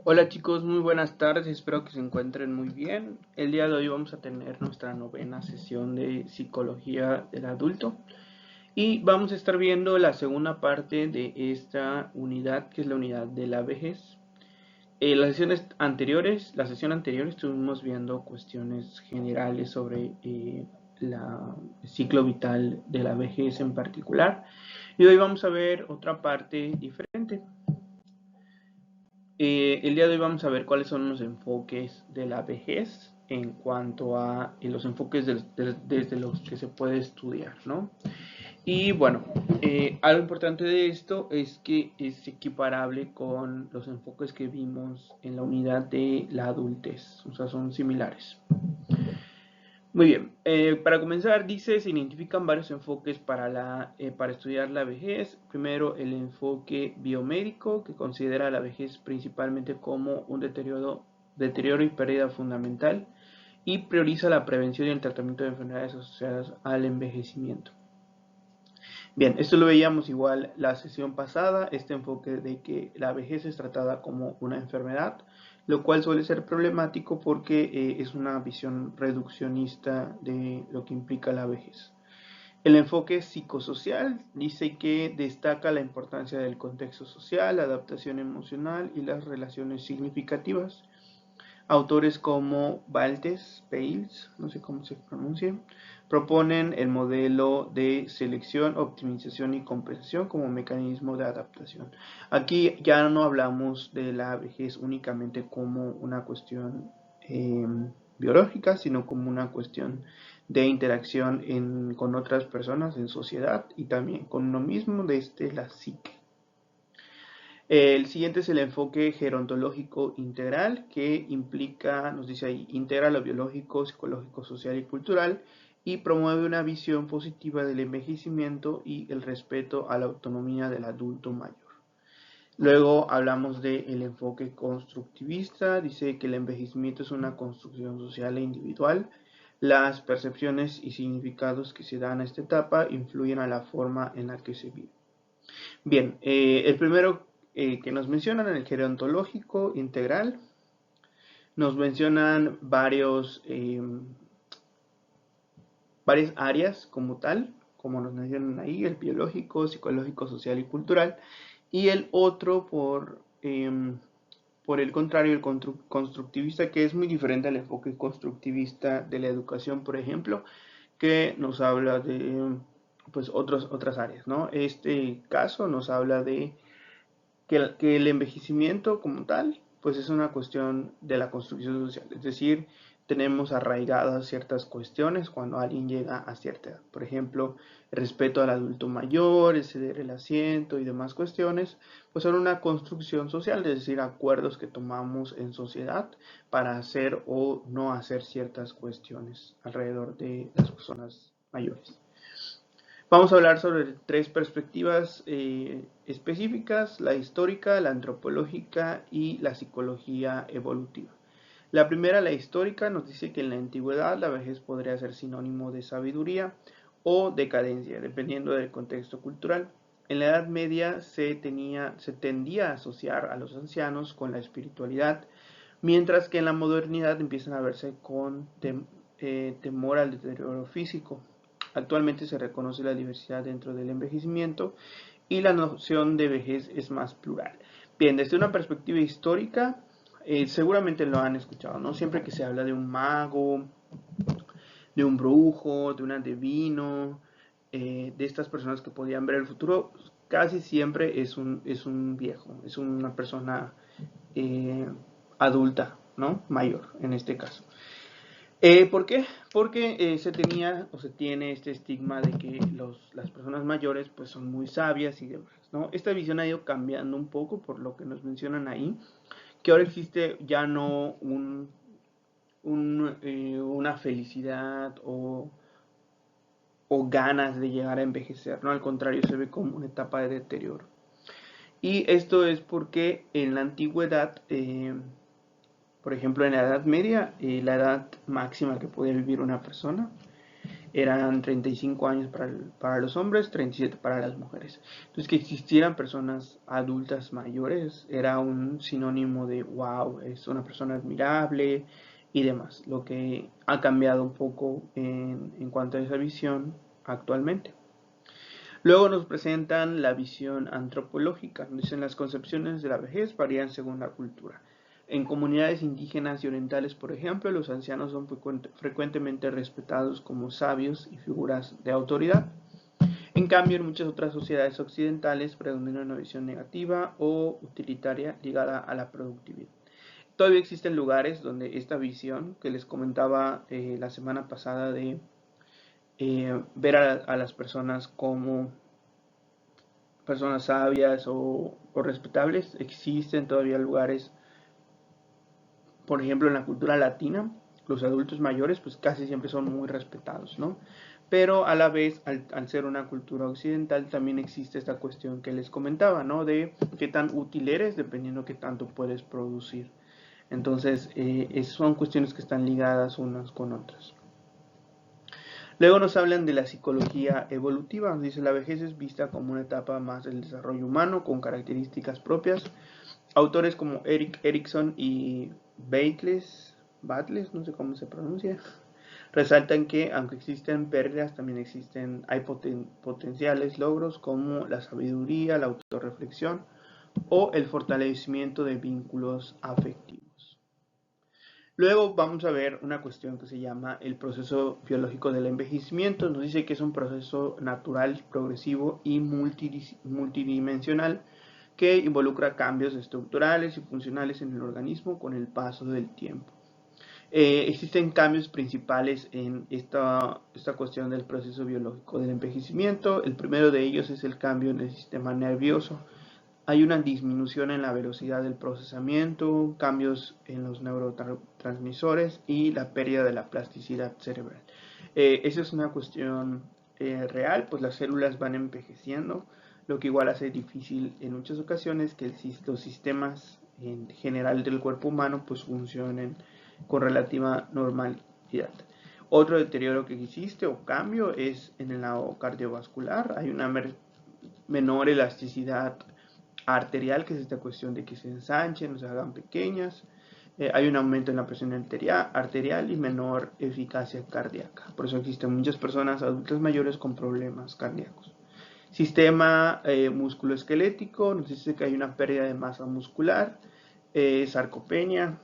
Hola chicos, muy buenas tardes, espero que se encuentren muy bien. El día de hoy vamos a tener nuestra novena sesión de psicología del adulto y vamos a estar viendo la segunda parte de esta unidad, que es la unidad de la vejez. La sesión anterior estuvimos viendo cuestiones generales sobre el ciclo vital de la vejez en particular, y hoy vamos a ver otra parte diferente. El día de hoy vamos a ver cuáles son los enfoques de la vejez en cuanto a los enfoques desde los que se puede estudiar, ¿no? Y bueno, algo importante de esto es que es equiparable con los enfoques que vimos en la unidad de la adultez, o sea, son similares. Muy bien, para comenzar, dice, se identifican varios enfoques para estudiar la vejez. Primero, el enfoque biomédico, que considera la vejez principalmente como un deterioro y pérdida fundamental, y prioriza la prevención y el tratamiento de enfermedades asociadas al envejecimiento. Bien, esto lo veíamos igual la sesión pasada, este enfoque de que la vejez es tratada como una enfermedad, lo cual suele ser problemático porque es una visión reduccionista de lo que implica la vejez. El enfoque psicosocial dice que destaca la importancia del contexto social, la adaptación emocional y las relaciones significativas. Autores como Valdes, Pales, no sé cómo se pronuncia, proponen el modelo de selección, optimización y compensación como mecanismo de adaptación. Aquí ya no hablamos de la vejez únicamente como una cuestión biológica, sino como una cuestión de interacción con otras personas en sociedad y también con uno mismo desde la psique. El siguiente es el enfoque gerontológico integral, que implica, nos dice ahí, integra lo biológico, psicológico, social y cultural, y promueve una visión positiva del envejecimiento y el respeto a la autonomía del adulto mayor. Luego hablamos del enfoque constructivista, dice que el envejecimiento es una construcción social e individual. Las percepciones y significados que se dan a esta etapa influyen a la forma en la que se vive. Bien, el primero que nos mencionan en el gerontológico integral, nos mencionan varias áreas como tal, como nos mencionan ahí, el biológico, psicológico, social y cultural, y el otro por el contrario, el constructivista, que es muy diferente al enfoque constructivista de la educación, por ejemplo, que nos habla de pues otras áreas, ¿no? Este caso nos habla de que el envejecimiento como tal, pues es una cuestión de la construcción social, es decir, tenemos arraigadas ciertas cuestiones cuando alguien llega a cierta edad, por ejemplo, el respeto al adulto mayor, el ceder el asiento y demás cuestiones, pues son una construcción social, es decir, acuerdos que tomamos en sociedad para hacer o no hacer ciertas cuestiones alrededor de las personas mayores. Vamos a hablar sobre tres perspectivas específicas: la histórica, la antropológica y la psicología evolutiva. La primera, la histórica, nos dice que en la antigüedad la vejez podría ser sinónimo de sabiduría o decadencia, dependiendo del contexto cultural. En la Edad Media se tendía a asociar a los ancianos con la espiritualidad, mientras que en la modernidad empiezan a verse con temor al deterioro físico. Actualmente se reconoce la diversidad dentro del envejecimiento y la noción de vejez es más plural. Bien, desde una perspectiva histórica, seguramente lo han escuchado, ¿no? Siempre que se habla de un mago, de un brujo, de un adivino, de estas personas que podían ver el futuro, casi siempre es un viejo, es una persona eh, adulta, ¿no? Mayor en este caso. ¿Por qué? Porque se tenía o se tiene este estigma de que las personas mayores pues son muy sabias y demás, ¿no? Esta visión ha ido cambiando un poco por lo que nos mencionan ahí, que ahora existe ya no una felicidad o ganas de llegar a envejecer, ¿no? Al contrario, se ve como una etapa de deterioro. Y esto es porque en la antigüedad, por ejemplo, en la Edad Media, la edad máxima que podía vivir una persona eran 35 años para los hombres, 37 para las mujeres. Entonces, que existieran personas adultas mayores era un sinónimo de wow, es una persona admirable y demás, lo que ha cambiado un poco en cuanto a esa visión actualmente. Luego nos presentan la visión antropológica. Dicen las concepciones de la vejez varían según la cultura. En comunidades indígenas y orientales, por ejemplo, los ancianos son frecuentemente respetados como sabios y figuras de autoridad. En cambio, en muchas otras sociedades occidentales predomina una visión negativa o utilitaria ligada a la productividad. Todavía existen lugares donde esta visión que les comentaba la semana pasada de ver a las personas como personas sabias o respetables, existen todavía lugares, por ejemplo en la cultura latina, los adultos mayores pues casi siempre son muy respetados, ¿no? Pero a la vez, al ser una cultura occidental, también existe esta cuestión que les comentaba, ¿no? De qué tan útil eres dependiendo qué tanto puedes producir. Entonces, son cuestiones que están ligadas unas con otras. Luego nos hablan de la psicología evolutiva. Dice, la vejez es vista como una etapa más del desarrollo humano con características propias. Autores como Erik Erikson y Battles, no sé cómo se pronuncia, resaltan que aunque existen pérdidas, también hay potenciales logros como la sabiduría, la autorreflexión o el fortalecimiento de vínculos afectivos. Luego vamos a ver una cuestión que se llama el proceso biológico del envejecimiento. Nos dice que es un proceso natural, progresivo y multidimensional que involucra cambios estructurales y funcionales en el organismo con el paso del tiempo. Existen cambios principales en esta cuestión del proceso biológico del envejecimiento. El primero de ellos es el cambio en el sistema nervioso. Hay una disminución en la velocidad del procesamiento, cambios en los neurotransmisores y la pérdida de la plasticidad cerebral. Esa es una cuestión real, pues las células van envejeciendo, lo que igual hace difícil en muchas ocasiones que los sistemas en general del cuerpo humano pues funcionen con relativa normalidad. Otro deterioro que existe o cambio es en el lado cardiovascular. Hay una menor elasticidad arterial, que es esta cuestión de que se ensanchen o se hagan pequeñas. Hay un aumento en la presión arterial y menor eficacia cardíaca. Por eso existen muchas personas adultas mayores con problemas cardíacos. Sistema musculoesquelético, nos dice que hay una pérdida de masa muscular, sarcopenia,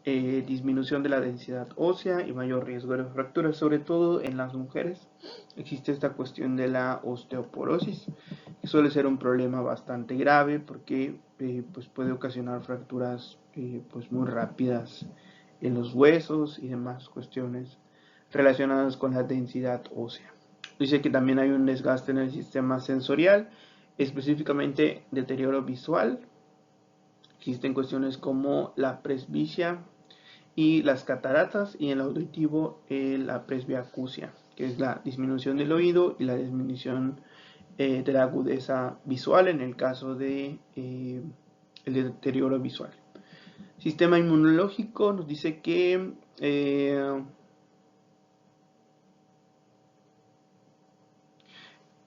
disminución de la densidad ósea y mayor riesgo de fracturas, sobre todo en las mujeres. Existe esta cuestión de la osteoporosis, que suele ser un problema bastante grave porque pues puede ocasionar fracturas pues muy rápidas en los huesos y demás cuestiones relacionadas con la densidad ósea. Dice que también hay un desgaste en el sistema sensorial, específicamente deterioro visual. Existen cuestiones como la presbicia y las cataratas, y en el auditivo la presbiacusia, que es la disminución del oído y la disminución de la agudeza visual en el caso de el deterioro visual. Sistema inmunológico nos dice que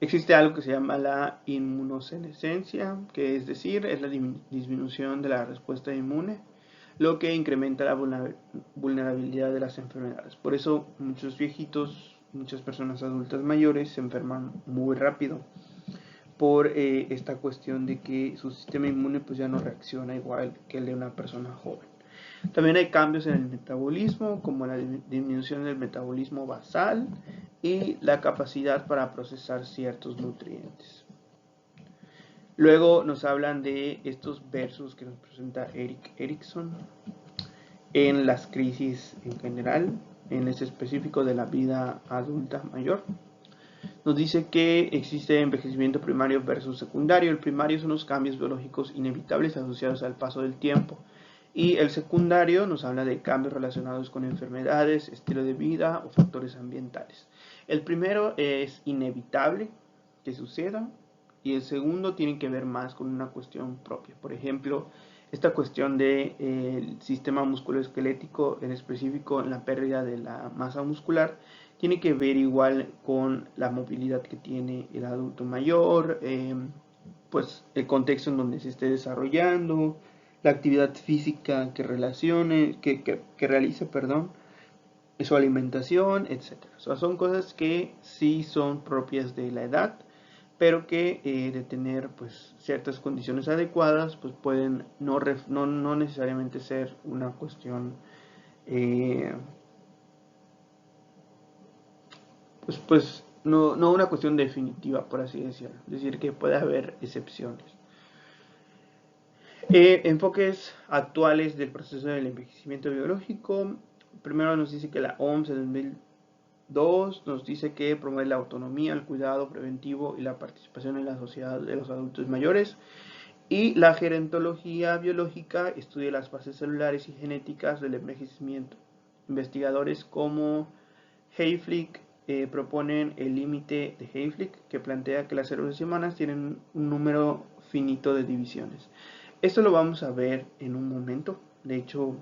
existe algo que se llama la inmunosenescencia, que es decir, es la disminución de la respuesta inmune, lo que incrementa la vulnerabilidad de las enfermedades. Por eso muchos viejitos, muchas personas adultas mayores se enferman muy rápido por esta cuestión de que su sistema inmune pues ya no reacciona igual que el de una persona joven. También hay cambios en el metabolismo, como la disminución del metabolismo basal y la capacidad para procesar ciertos nutrientes. Luego nos hablan de estos versos que nos presenta Erik Erikson en las crisis en general, en este específico de la vida adulta mayor. Nos dice que existe envejecimiento primario versus secundario. El primario son los cambios biológicos inevitables asociados al paso del tiempo. Y el secundario nos habla de cambios relacionados con enfermedades, estilo de vida o factores ambientales. El primero es inevitable que suceda y el segundo tiene que ver más con una cuestión propia. Por ejemplo, esta cuestión del sistema musculoesquelético, en específico en la pérdida de la masa muscular, tiene que ver igual con la movilidad que tiene el adulto mayor, pues el contexto en donde se esté desarrollando, la actividad física que realice, perdón, su alimentación, etcétera. O sea, son cosas que sí son propias de la edad, pero que de tener pues ciertas condiciones adecuadas, pues pueden no necesariamente ser una cuestión pues no una cuestión definitiva, por así decirlo. Es decir, que puede haber excepciones. Enfoques actuales del proceso del envejecimiento biológico. Primero nos dice que la OMS en 2002 nos dice que promueve la autonomía, el cuidado preventivo y la participación en la sociedad de los adultos mayores. Y la gerontología biológica estudia las bases celulares y genéticas del envejecimiento. Investigadores como Hayflick proponen el límite de Hayflick, que plantea que las células humanas tienen un número finito de divisiones. Esto lo vamos a ver en un momento. De hecho,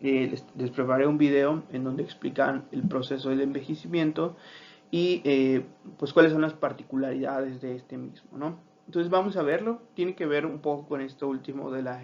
les preparé un video en donde explican el proceso del envejecimiento y pues cuáles son las particularidades de este mismo, ¿no? Entonces vamos a verlo. Tiene que ver un poco con esto último de la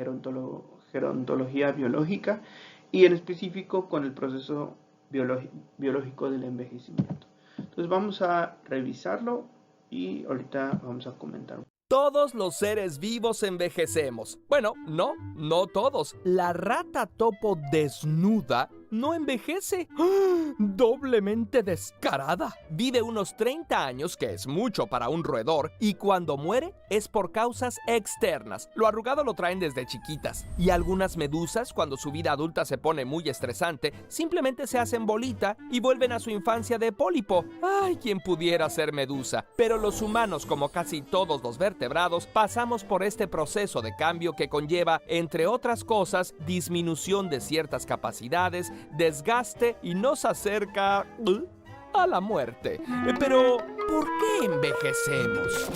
gerontología biológica y en específico con el proceso biológico del envejecimiento. Entonces vamos a revisarlo y ahorita vamos a comentar. Todos los seres vivos envejecemos. Bueno, no todos. La rata topo desnuda no envejece. ¡Ah! Doblemente descarada. Vive unos 30 años, que es mucho para un roedor, y cuando muere es por causas externas. Lo arrugado lo traen desde chiquitas. Y algunas medusas, cuando su vida adulta se pone muy estresante, simplemente se hacen bolita y vuelven a su infancia de pólipo. ¡Ay, quien pudiera ser medusa! Pero los humanos, como casi todos los vertebrados, pasamos por este proceso de cambio que conlleva, entre otras cosas, disminución de ciertas capacidades, desgaste y nos acerca a la muerte. Pero, ¿por qué envejecemos?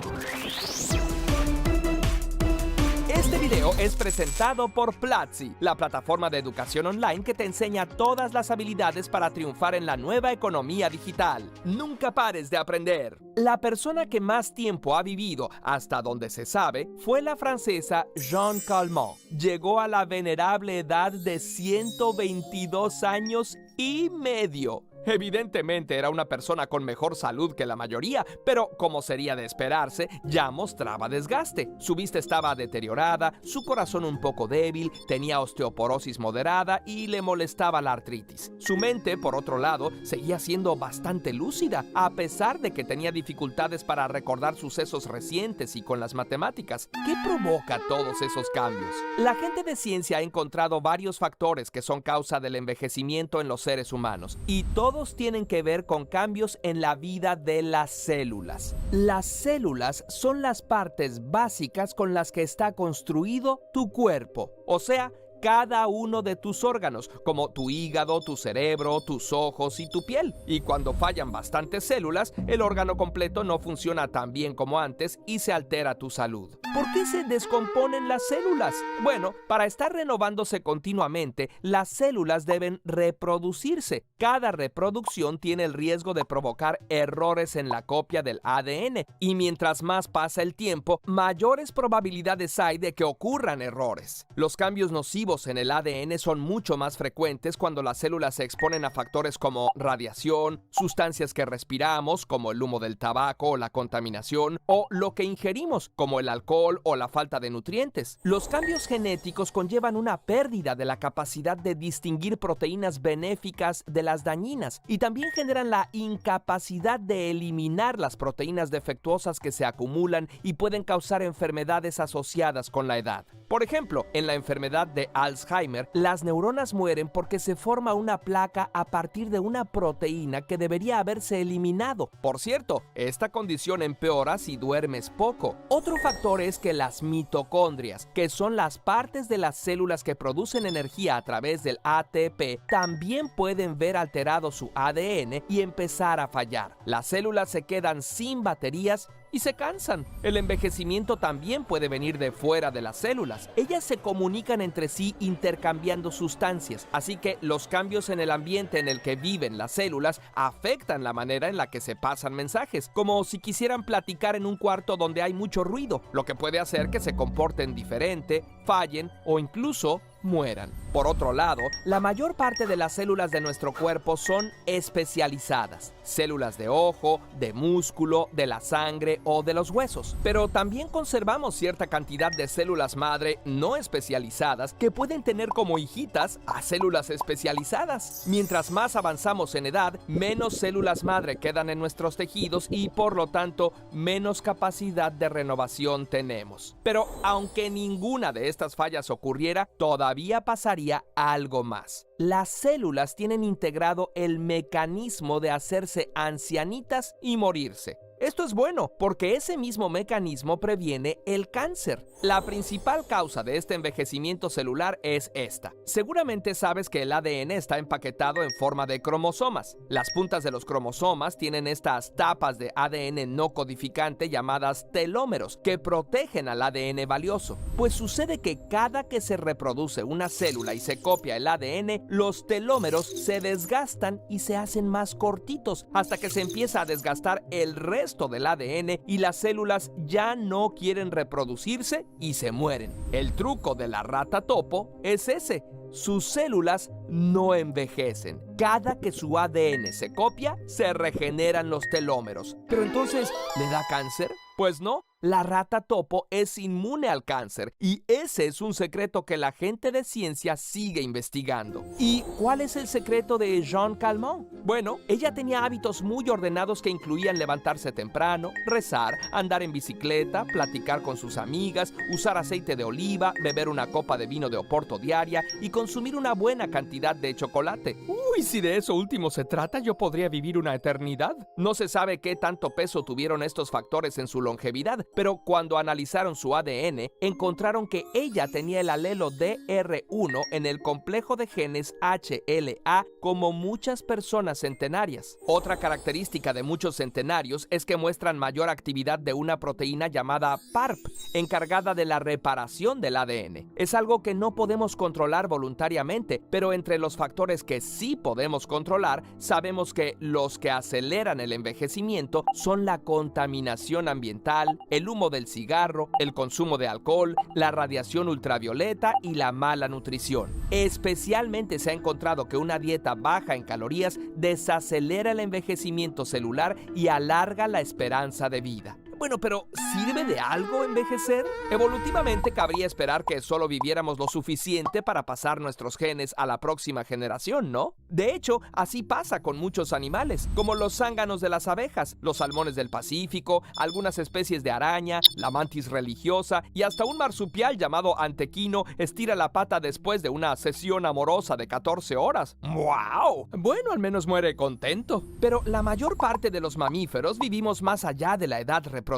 Este video es presentado por Platzi, la plataforma de educación online que te enseña todas las habilidades para triunfar en la nueva economía digital. Nunca pares de aprender. La persona que más tiempo ha vivido, hasta donde se sabe, fue la francesa Jeanne Calment. Llegó a la venerable edad de 122 años y medio. Evidentemente era una persona con mejor salud que la mayoría, pero como sería de esperarse, ya mostraba desgaste. Su vista estaba deteriorada, su corazón un poco débil, tenía osteoporosis moderada y le molestaba la artritis. Su mente, por otro lado, seguía siendo bastante lúcida, a pesar de que tenía dificultades para recordar sucesos recientes y con las matemáticas. ¿Qué provoca todos esos cambios? La gente de ciencia ha encontrado varios factores que son causa del envejecimiento en los seres humanos, y todos tienen que ver con cambios en la vida de las células. Las células son las partes básicas con las que está construido tu cuerpo, o sea, cada uno de tus órganos, como tu hígado, tu cerebro, tus ojos y tu piel. Y cuando fallan bastantes células, el órgano completo no funciona tan bien como antes y se altera tu salud. ¿Por qué se descomponen las células? Bueno, para estar renovándose continuamente, las células deben reproducirse. Cada reproducción tiene el riesgo de provocar errores en la copia del ADN, y mientras más pasa el tiempo, mayores probabilidades hay de que ocurran errores. Los cambios nocivos en el ADN son mucho más frecuentes cuando las células se exponen a factores como radiación, sustancias que respiramos, como el humo del tabaco o la contaminación, o lo que ingerimos, como el alcohol o la falta de nutrientes. Los cambios genéticos conllevan una pérdida de la capacidad de distinguir proteínas benéficas de las dañinas, y también generan la incapacidad de eliminar las proteínas defectuosas que se acumulan y pueden causar enfermedades asociadas con la edad. Por ejemplo, en la enfermedad de Alzheimer, las neuronas mueren porque se forma una placa a partir de una proteína que debería haberse eliminado. Por cierto, esta condición empeora si duermes poco. Otro factor es que las mitocondrias, que son las partes de las células que producen energía a través del ATP, también pueden ver alterado su ADN y empezar a fallar. Las células se quedan sin baterías y se cansan. El envejecimiento también puede venir de fuera de las células. Ellas se comunican entre sí intercambiando sustancias, así que los cambios en el ambiente en el que viven las células afectan la manera en la que se pasan mensajes, como si quisieran platicar en un cuarto donde hay mucho ruido, lo que puede hacer que se comporten diferente, fallen o incluso mueran. Por otro lado, la mayor parte de las células de nuestro cuerpo son especializadas. Células de ojo, de músculo, de la sangre o de los huesos. Pero también conservamos cierta cantidad de células madre no especializadas que pueden tener como hijitas a células especializadas. Mientras más avanzamos en edad, menos células madre quedan en nuestros tejidos y por lo tanto menos capacidad de renovación tenemos. Pero aunque ninguna de estas fallas ocurriera, todavía pasaría algo más. Las células tienen integrado el mecanismo de hacerse ancianitas y morirse. Esto es bueno porque ese mismo mecanismo previene el cáncer. La principal causa de este envejecimiento celular es esta. Seguramente sabes que el ADN está empaquetado en forma de cromosomas. Las puntas de los cromosomas tienen estas tapas de ADN no codificante llamadas telómeros que protegen al ADN valioso. Pues sucede que cada que se reproduce una célula y se copia el ADN, los telómeros se desgastan y se hacen más cortitos hasta que se empieza a desgastar el resto del ADN y las células ya no quieren reproducirse y se mueren. El truco de la rata topo es ese. Sus células no envejecen. Cada que su ADN se copia, se regeneran los telómeros. ¿Pero entonces le da cáncer? Pues no. La rata topo es inmune al cáncer y ese es un secreto que la gente de ciencia sigue investigando. ¿Y cuál es el secreto de Jeanne Calment? Bueno, ella tenía hábitos muy ordenados que incluían levantarse temprano, rezar, andar en bicicleta, platicar con sus amigas, usar aceite de oliva, beber una copa de vino de Oporto diaria y consumir una buena cantidad de chocolate. Uy, si de eso último se trata, yo podría vivir una eternidad. No se sabe qué tanto peso tuvieron estos factores en su longevidad, pero cuando analizaron su ADN, encontraron que ella tenía el alelo DR1 en el complejo de genes HLA como muchas personas centenarias. Otra característica de muchos centenarios es que muestran mayor actividad de una proteína llamada PARP, encargada de la reparación del ADN. Es algo que no podemos controlar voluntariamente, pero entre los factores que sí podemos controlar, sabemos que los que aceleran el envejecimiento son la contaminación ambiental, el humo del cigarro, el consumo de alcohol, la radiación ultravioleta y la mala nutrición. Especialmente se ha encontrado que una dieta baja en calorías desacelera el envejecimiento celular y alarga la esperanza de vida. Bueno, pero ¿sirve de algo envejecer? Evolutivamente cabría esperar que solo viviéramos lo suficiente para pasar nuestros genes a la próxima generación, ¿no? De hecho, así pasa con muchos animales, como los zánganos de las abejas, los salmones del Pacífico, algunas especies de araña, la mantis religiosa y hasta un marsupial llamado antequino estira la pata después de una sesión amorosa de 14 horas. ¡Wow! Bueno, al menos muere contento. Pero la mayor parte de los mamíferos vivimos más allá de la edad reproductiva.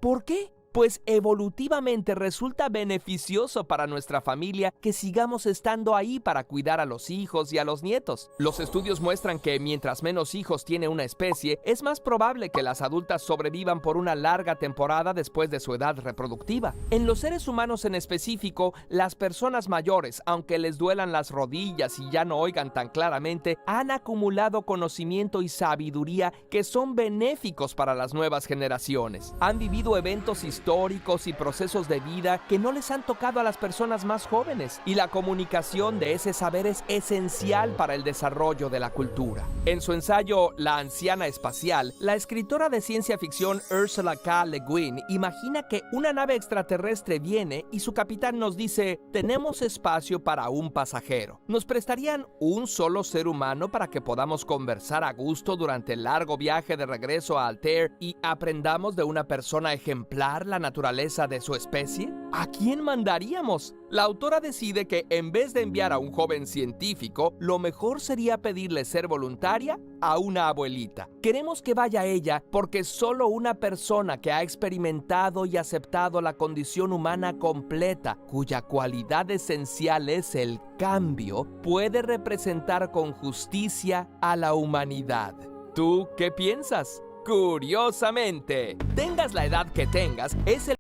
¿Por qué? Pues evolutivamente resulta beneficioso para nuestra familia que sigamos estando ahí para cuidar a los hijos y a los nietos. Los estudios muestran que mientras menos hijos tiene una especie, es más probable que las adultas sobrevivan por una larga temporada después de su edad reproductiva. En los seres humanos en específico, las personas mayores, aunque les duelan las rodillas y ya no oigan tan claramente, han acumulado conocimiento y sabiduría que son benéficos para las nuevas generaciones. Han vivido eventos históricos y procesos de vida que no les han tocado a las personas más jóvenes, y la comunicación de ese saber es esencial para el desarrollo de la cultura. En su ensayo La anciana espacial, la escritora de ciencia ficción Ursula K. Le Guin imagina que una nave extraterrestre viene y su capitán nos dice: tenemos espacio para un pasajero. ¿Nos prestarían un solo ser humano para que podamos conversar a gusto durante el largo viaje de regreso a Altair y aprendamos de una persona ejemplar la naturaleza de su especie? ¿A quién mandaríamos? La autora decide que en vez de enviar a un joven científico, lo mejor sería pedirle ser voluntaria a una abuelita. Queremos que vaya ella porque solo una persona que ha experimentado y aceptado la condición humana completa, cuya cualidad esencial es el cambio, puede representar con justicia a la humanidad. ¿Tú qué piensas? Curiosamente, tengas la edad que tengas, es el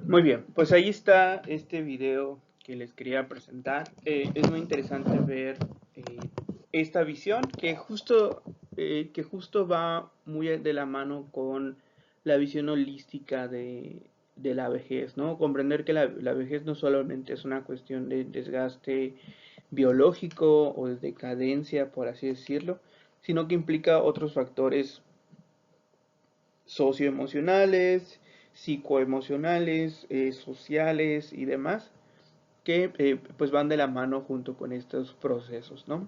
Muy bien, pues ahí está este video que les quería presentar. Es muy interesante ver eh, esta visión que justo va muy de la mano con la visión holística de la vejez, ¿no? Comprender que la vejez no solamente es una cuestión de desgaste biológico o de decadencia, por así decirlo, sino que implica otros factores socioemocionales, psicoemocionales, sociales y demás, que pues van de la mano junto con estos procesos, ¿no?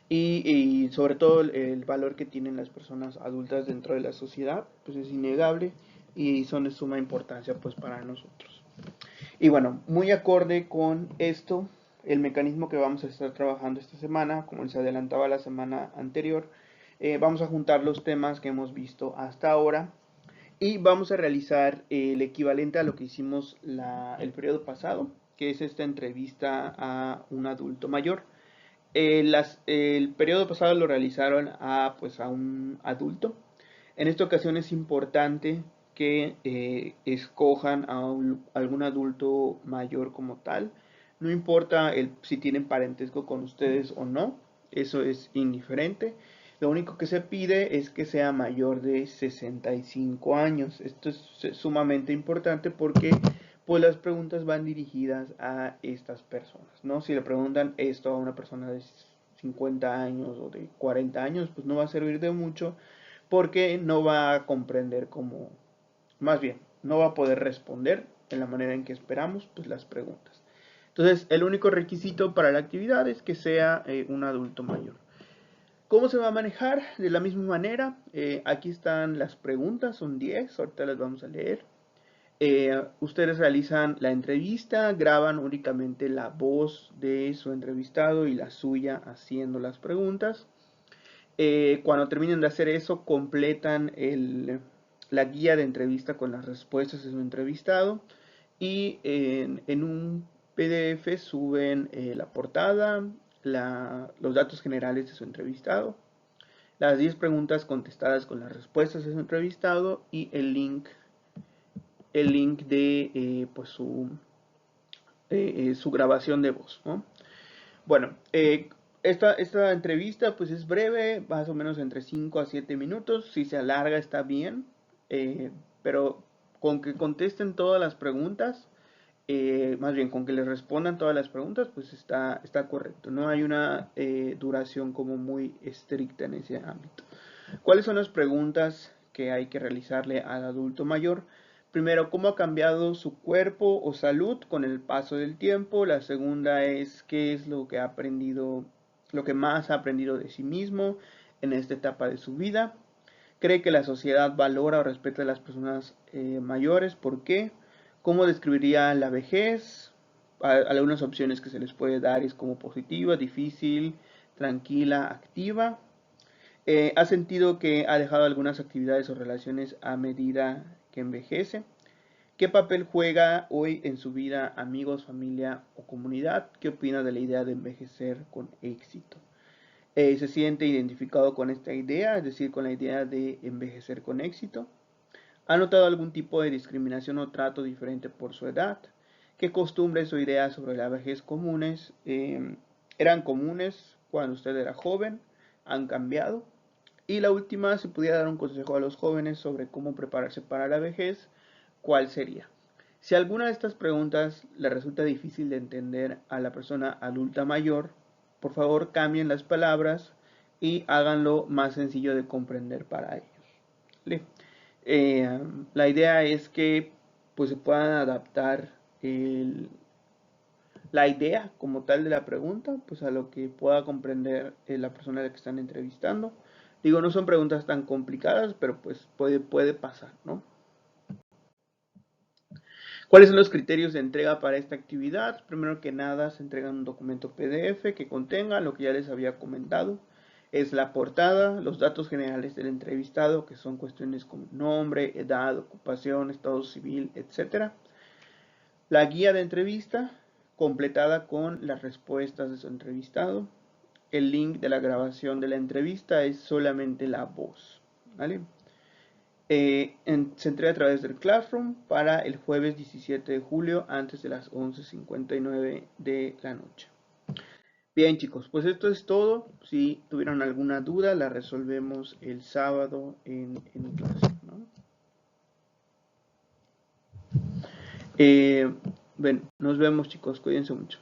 Y sobre todo el valor que tienen las personas adultas dentro de la sociedad, pues es innegable y son de suma importancia pues para nosotros. Y bueno, muy acorde con esto, el mecanismo que vamos a estar trabajando esta semana, como les adelantaba la semana anterior, vamos a juntar los temas que hemos visto hasta ahora y vamos a realizar el equivalente a lo que hicimos el periodo pasado, que es esta entrevista a un adulto mayor. El periodo pasado lo realizaron pues, a un adulto. En esta ocasión es importante que escojan a algún adulto mayor como tal. No importa si tienen parentesco con ustedes o no, eso es indiferente. Lo único que se pide es que sea mayor de 65 años. Esto es sumamente importante porque pues las preguntas van dirigidas a estas personas, ¿no? Si le preguntan esto a una persona de 50 años o de 40 años, pues no va a servir de mucho porque no va a comprender cómo, más bien, no va a poder responder en la manera en que esperamos pues las preguntas. Entonces, el único requisito para la actividad es que sea un adulto mayor. ¿Cómo se va a manejar? De la misma manera, aquí están las preguntas, son 10, ahorita las vamos a leer. Ustedes realizan la entrevista, graban únicamente la voz de su entrevistado y la suya haciendo las preguntas. Cuando terminen de hacer eso, completan la guía de entrevista con las respuestas de su entrevistado y en un PDF suben la portada, los datos generales de su entrevistado, las 10 preguntas contestadas con las respuestas de su entrevistado y el link de pues su grabación de voz, ¿no? Bueno, esta entrevista pues es breve, más o menos entre 5 a 7 minutos. Si se alarga está bien, pero con que contesten todas las preguntas, más bien con que les respondan todas las preguntas, pues está correcto. No hay una duración como muy estricta en ese ámbito. ¿Cuáles son las preguntas que hay que realizarle al adulto mayor? Primero, ¿cómo ha cambiado su cuerpo o salud con el paso del tiempo? La segunda es, ¿qué es lo que ha aprendido, lo que más ha aprendido de sí mismo en esta etapa de su vida? ¿Cree que la sociedad valora o respeta a las personas mayores? ¿Por qué? ¿Cómo describiría la vejez? Algunas opciones que se les puede dar es como positiva, difícil, tranquila, activa. ¿Ha sentido que ha dejado algunas actividades o relaciones a medida que envejece? ¿Qué papel juega hoy en su vida amigos, familia o comunidad? ¿Qué opina de la idea de envejecer con éxito? ¿Se siente identificado con esta idea, es decir, con la idea de envejecer con éxito? ¿Ha notado algún tipo de discriminación o trato diferente por su edad? ¿Qué costumbres o ideas sobre la vejez comunes eran comunes cuando usted era joven? ¿Han cambiado? Y la última, si pudiera dar un consejo a los jóvenes sobre cómo prepararse para la vejez, ¿cuál sería? Si alguna de estas preguntas le resulta difícil de entender a la persona adulta mayor, por favor cambien las palabras y háganlo más sencillo de comprender para ellos. ¿Vale? La idea es que pues, se puedan adaptar la idea como tal de la pregunta pues, a lo que pueda comprender la persona a la que están entrevistando. Digo, no son preguntas tan complicadas, pero pues puede pasar, ¿no? ¿Cuáles son los criterios de entrega para esta actividad? Primero que nada, se entrega un documento PDF que contenga lo que ya les había comentado. Es la portada, los datos generales del entrevistado, que son cuestiones como nombre, edad, ocupación, estado civil, etc. La guía de entrevista, completada con las respuestas de su entrevistado. El link de la grabación de la entrevista es solamente la voz, ¿vale? Se entrega a través del Classroom para el jueves 17 de julio antes de las 11:59 de la noche. Bien, chicos, pues esto es todo. Si tuvieron alguna duda, la resolvemos el sábado en clase, ¿no? Bueno, nos vemos, chicos. Cuídense mucho.